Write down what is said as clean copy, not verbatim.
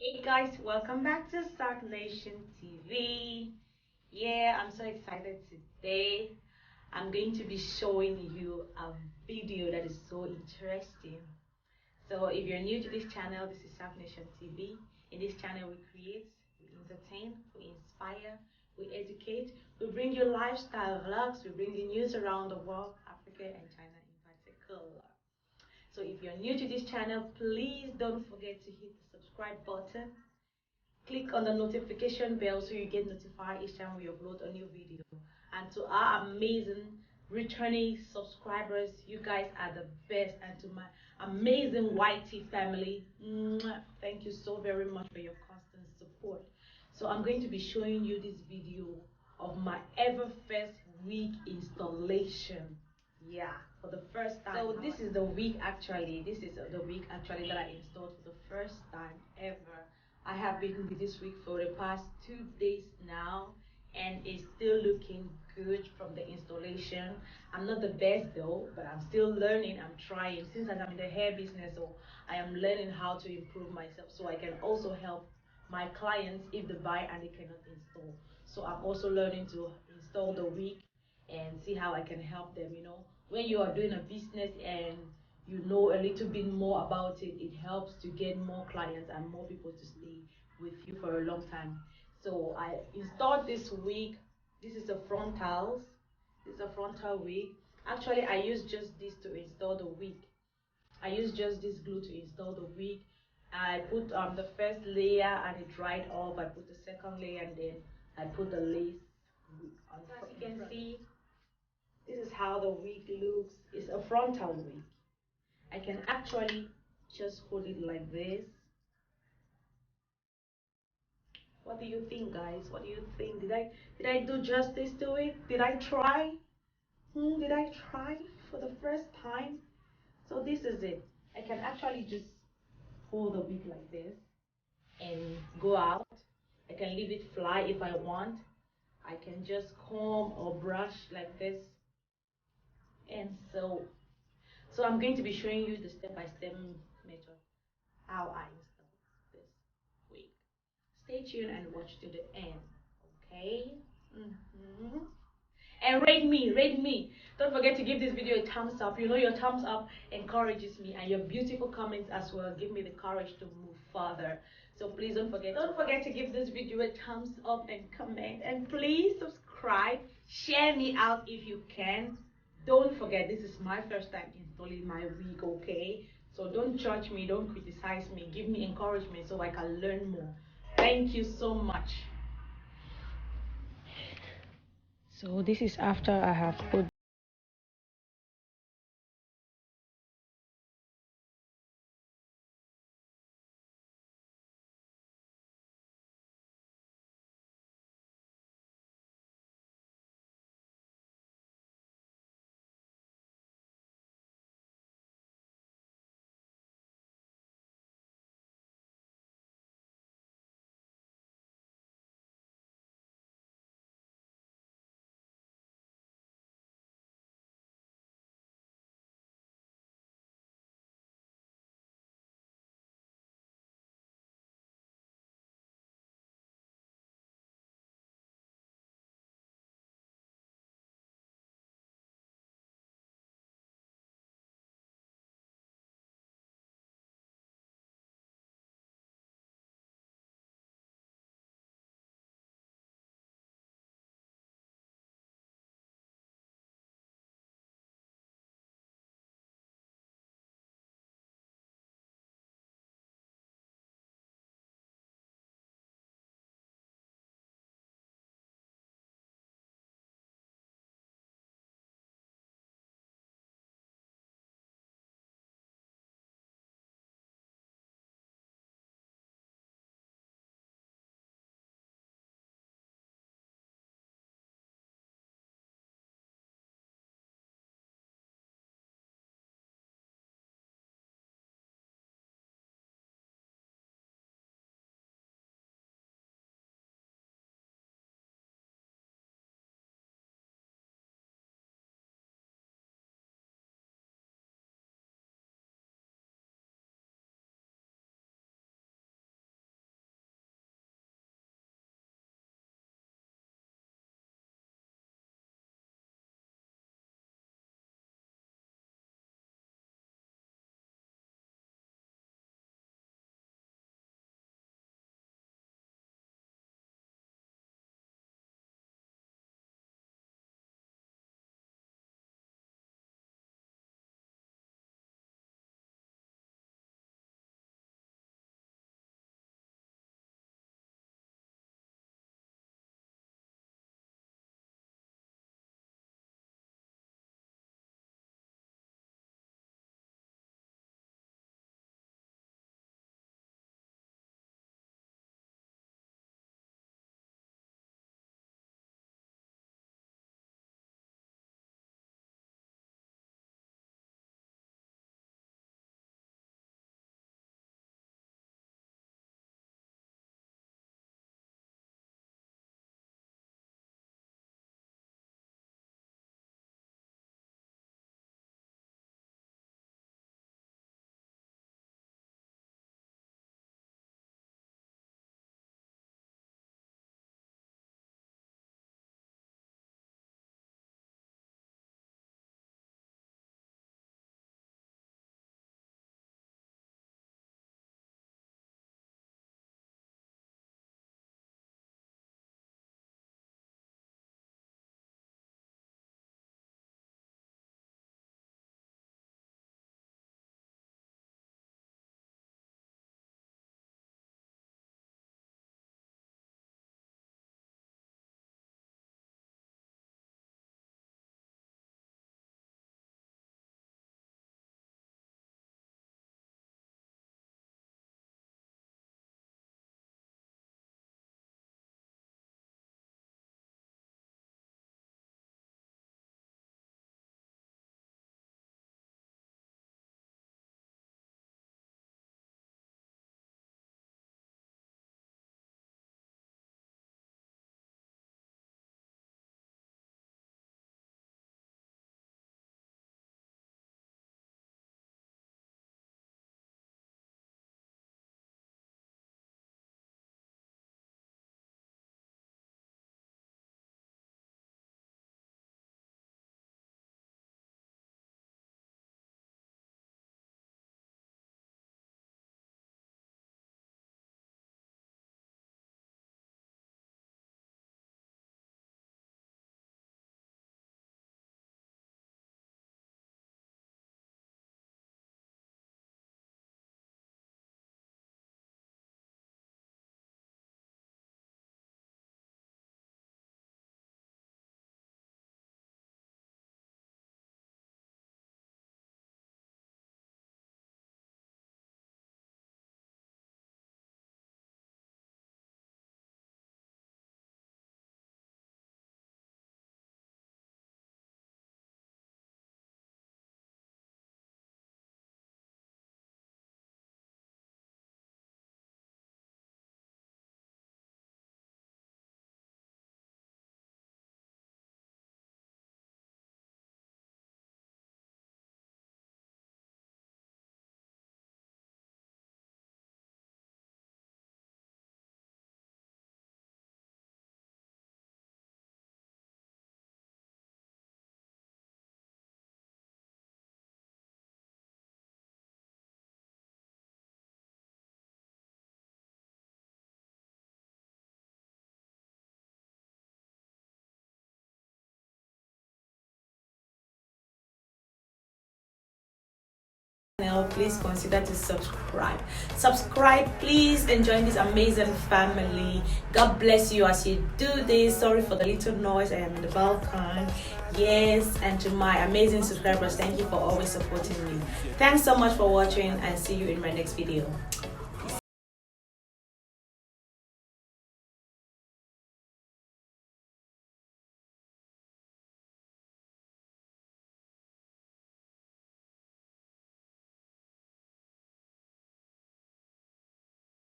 Hey guys, welcome back to Start Nation TV. Yeah, I'm so excited today. I'm going to be showing you a video that is so interesting. So if you're new to this channel, this is Start Nation TV. In this channel we create, we entertain, we inspire, we educate, we bring you lifestyle vlogs, we bring you news around the world, Africa and China in particular. So if you're new to this channel, please don't forget to hit the subscribe button. Click on the notification bell so you get notified each time we upload a new video. And to our amazing returning subscribers, you guys are the best. And to my amazing YT family, thank you so very much for your constant support. So I'm going to be showing you this video of my ever first wig installation. Yeah, for the first time. So this is the wig actually. This is the wig actually that I installed for the first time ever. I have been with this wig for the past 2 days now, and it's still looking good from the installation. I'm not the best though, but I'm still learning. I'm trying since I'm in the hair business, so I am learning how to improve myself so I can also help my clients if they buy and they cannot install. So I'm also learning to install the wig and see how I can help them. When you are doing a business and you know a little bit more about it, it helps to get more clients and more people to stay with you for a long time. So I installed this wig. This is a frontals. This is a frontal wig. Actually, I used just this to install the wig. I used just this glue to install the wig. I put the first layer and it dried off. I put the second layer and then I put the lace on. As you can see, this is how the wig looks. It's a frontal wig. I can actually just hold it like this. What do you think, guys? What do you think? Did I do justice to it? Did I try? Did I try for the first time? So this is it. I can actually just hold the wig like this and go out. I can leave it fly if I want. I can just comb or brush like this. And so I'm going to be showing you the step-by-step method how I install this wig. Stay tuned and watch to the end, okay? And rate me. Don't forget to give this video a thumbs up. Your thumbs up encourages me, and your beautiful comments as well give me the courage to move further. So please don't forget to give this video a thumbs up and comment, and please subscribe. Share me out if you can. Don't forget, this is my first time installing my wig, okay? So don't judge me, don't criticize me, give me encouragement so I can learn more. Thank you so much. So this is after I have put please consider to subscribe please, and join this amazing family. God bless you as you do this. Sorry for the little noise, I am in the balcony. Yes, and to my amazing subscribers, thank you for always supporting me. Thanks so much for watching, and see you in my next video.